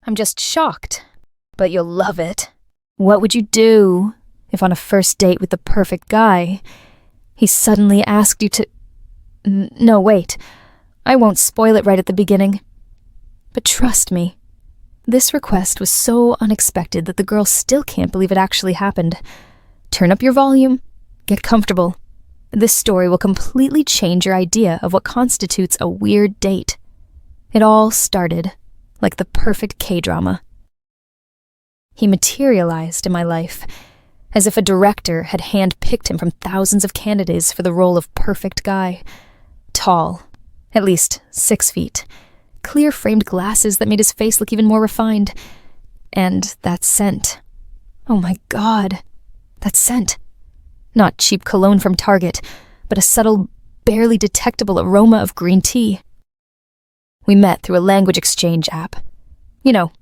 I'm just shocked. But you'll love it. What would you do if on a first date with the perfect guy, he suddenly asked you to... No, wait. I won't spoil it right at the beginning. But trust me, this request was so unexpected that the girl still can't believe it actually happened. Turn up your volume. Get comfortable. This story will completely change your idea of what constitutes a weird date. It all started like the perfect K-drama. He materialized in my life, as if a director had hand-picked him from thousands of candidates for the role of perfect guy. Tall, at least 6 feet, clear-framed glasses that made his face look even more refined. And that scent. Oh my God, that scent. Not cheap cologne from Target, but a subtle, barely detectable aroma of green tea. We met through a language exchange app. You know,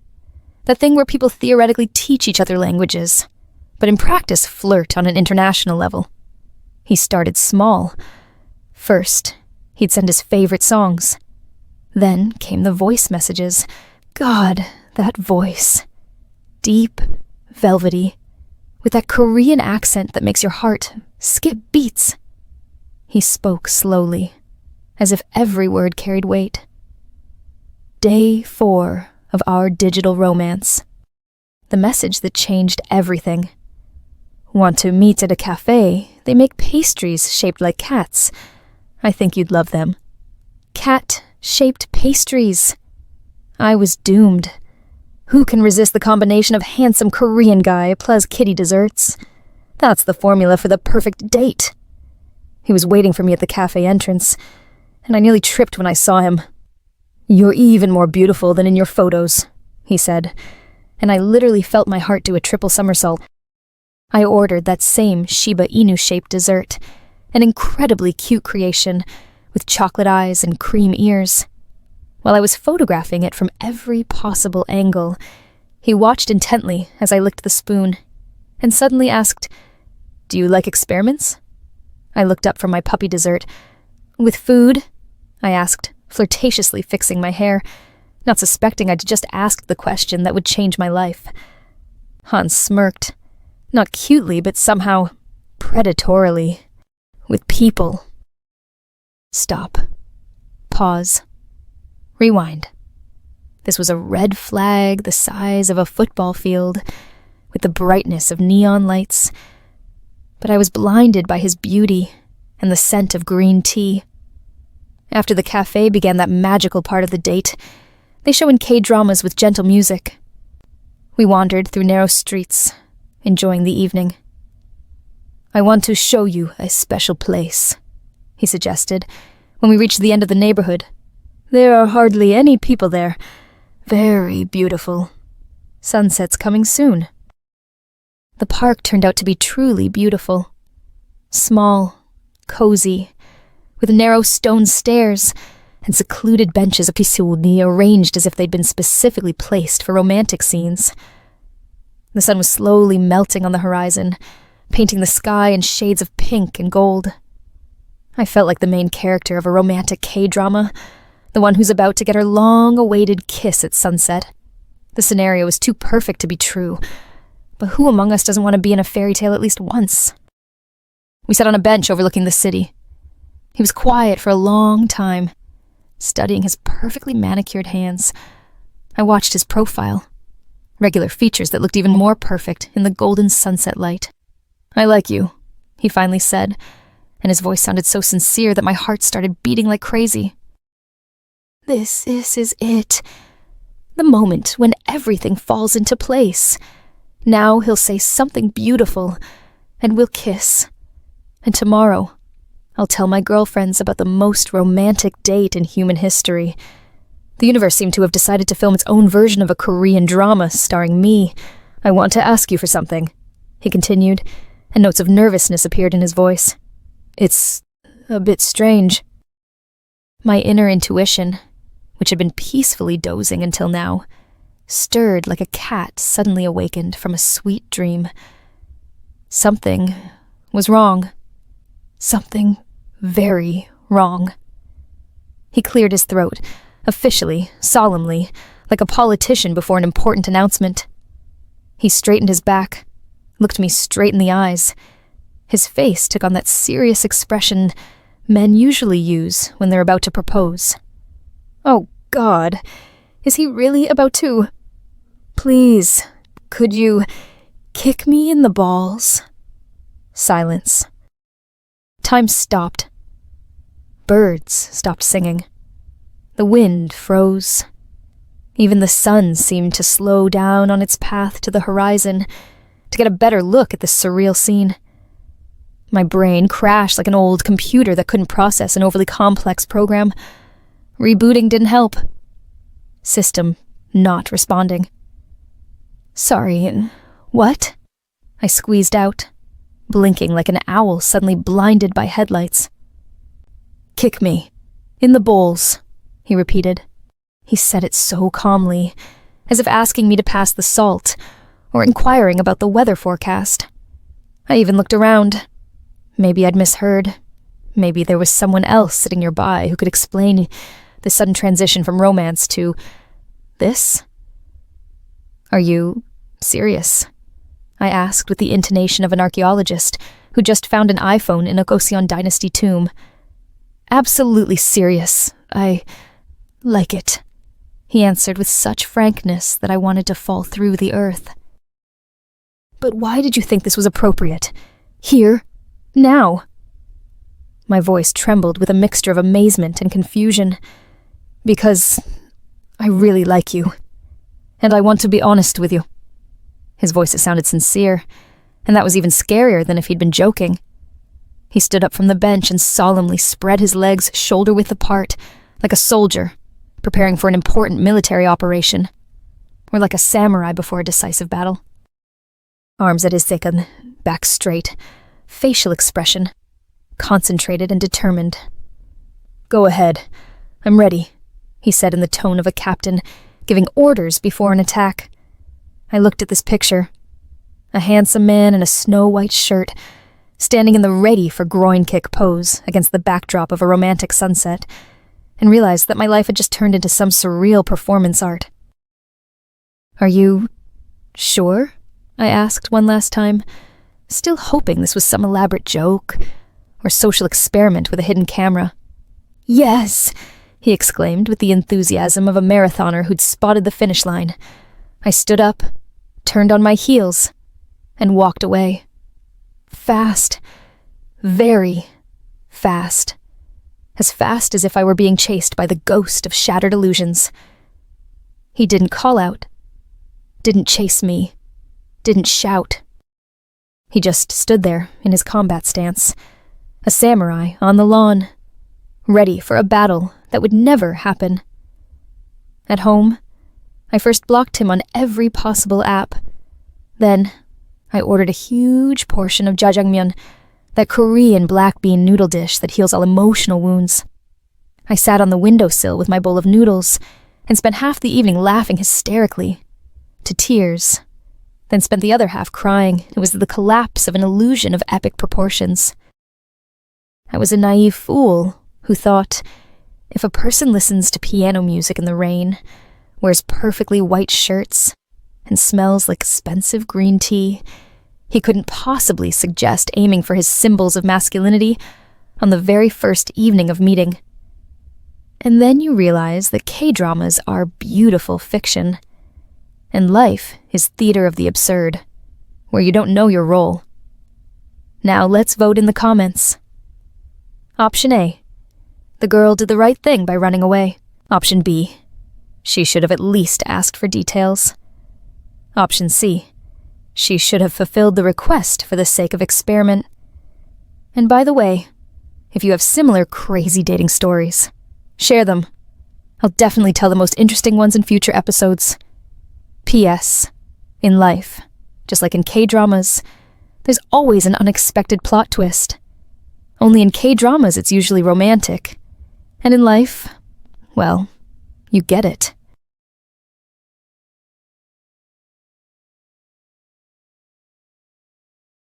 the thing where people theoretically teach each other languages, but in practice flirt on an international level. He started small. First, he'd send his favorite songs. Then came the voice messages. God, that voice. Deep, velvety, with that Korean accent that makes your heart skip beats. He spoke slowly, as if every word carried weight. Day 4 of our digital romance. The message that changed everything. Want to meet at a café? They make pastries shaped like cats. I think you'd love them. Cat-shaped pastries. I was doomed. Who can resist the combination of handsome Korean guy plus kitty desserts? That's the formula for the perfect date. He was waiting for me at the cafe entrance, and I nearly tripped when I saw him. You're even more beautiful than in your photos, he said, and I literally felt my heart do a triple somersault. I ordered that same Shiba Inu-shaped dessert, an incredibly cute creation with chocolate eyes and cream ears. While I was photographing it from every possible angle, he watched intently as I licked the spoon, and suddenly asked, Do you like experiments? I looked up from my puppy dessert. With food? I asked, flirtatiously fixing my hair, not suspecting I'd just asked the question that would change my life. Hans smirked, not cutely, but somehow predatorily. With people. Stop. Pause. Rewind. This was a red flag the size of a football field, with the brightness of neon lights. But I was blinded by his beauty and the scent of green tea. After the cafe began that magical part of the date, they show in K-dramas with gentle music. We wandered through narrow streets, enjoying the evening. I want to show you a special place, he suggested, when we reached the end of the neighborhood. There are hardly any people there. Very beautiful. Sunset's coming soon. The park turned out to be truly beautiful. Small, cozy, with narrow stone stairs and secluded benches of pisulni arranged as if they'd been specifically placed for romantic scenes. The sun was slowly melting on the horizon, painting the sky in shades of pink and gold. I felt like the main character of a romantic K-drama, the one who's about to get her long-awaited kiss at sunset. The scenario was too perfect to be true, but who among us doesn't want to be in a fairy tale at least once? We sat on a bench overlooking the city. He was quiet for a long time, studying his perfectly manicured hands. I watched his profile, regular features that looked even more perfect in the golden sunset light. I like you, he finally said, and his voice sounded so sincere that my heart started beating like crazy. This is it. The moment when everything falls into place. Now he'll say something beautiful, and we'll kiss. And tomorrow, I'll tell my girlfriends about the most romantic date in human history. The universe seemed to have decided to film its own version of a Korean drama starring me. I want to ask you for something, he continued, and notes of nervousness appeared in his voice. It's a bit strange. My inner intuition, which had been peacefully dozing until now, stirred like a cat suddenly awakened from a sweet dream. Something was wrong. Something very wrong. He cleared his throat, officially, solemnly, like a politician before an important announcement. He straightened his back, looked me straight in the eyes. His face took on that serious expression men usually use when they're about to propose. Oh, God, is he really about to? Please, could you kick me in the balls? Silence. Time stopped. Birds stopped singing. The wind froze. Even the sun seemed to slow down on its path to the horizon to get a better look at this surreal scene. My brain crashed like an old computer that couldn't process an overly complex program. Rebooting didn't help. System not responding. Sorry, what? I squeezed out, blinking like an owl suddenly blinded by headlights. Kick me. In the bowls, he repeated. He said it so calmly, as if asking me to pass the salt, or inquiring about the weather forecast. I even looked around. Maybe I'd misheard. Maybe there was someone else sitting nearby who could explain the sudden transition from romance to this. Are you serious? I asked with the intonation of an archaeologist who just found an iPhone in a Joseon Dynasty tomb. Absolutely serious. I like it, he answered with such frankness that I wanted to fall through the earth. But why did you think this was appropriate? Here? Now? My voice trembled with a mixture of amazement and confusion. Because I really like you. And I want to be honest with you. His voice sounded sincere, and that was even scarier than if he'd been joking. He stood up from the bench and solemnly spread his legs shoulder-width apart, like a soldier, preparing for an important military operation, or like a samurai before a decisive battle. Arms at his seikan, back straight, facial expression, concentrated and determined. Go ahead. I'm ready, he said in the tone of a captain, giving orders before an attack. I looked at this picture. A handsome man in a snow-white shirt, standing in the ready for groin kick pose against the backdrop of a romantic sunset, and realized that my life had just turned into some surreal performance art. Are you sure? I asked one last time, still hoping this was some elaborate joke or social experiment with a hidden camera. Yes, he exclaimed with the enthusiasm of a marathoner who'd spotted the finish line. I stood up, turned on my heels, and walked away. Fast. Very fast. As fast as if I were being chased by the ghost of shattered illusions. He didn't call out. Didn't chase me. Didn't shout. He just stood there in his combat stance, a samurai on the lawn, ready for a battle that would never happen. At home, I first blocked him on every possible app. Then, I ordered a huge portion of jjajangmyeon, that Korean black bean noodle dish that heals all emotional wounds. I sat on the windowsill with my bowl of noodles and spent half the evening laughing hysterically, to tears, then spent the other half crying. It was the collapse of an illusion of epic proportions. I was a naive fool who thought, if a person listens to piano music in the rain, wears perfectly white shirts, and smells like expensive green tea, he couldn't possibly suggest aiming for his symbols of masculinity on the very first evening of meeting. And then you realize that K-dramas are beautiful fiction, and life is theater of the absurd, where you don't know your role. Now let's vote in the comments. Option A. The girl did the right thing by running away. Option B. She should have at least asked for details. Option C. She should have fulfilled the request for the sake of experiment. And by the way, if you have similar crazy dating stories, share them. I'll definitely tell the most interesting ones in future episodes. P.S. In life, just like in K-dramas, there's always an unexpected plot twist. Only in K-dramas it's usually romantic. And in life, well, you get it.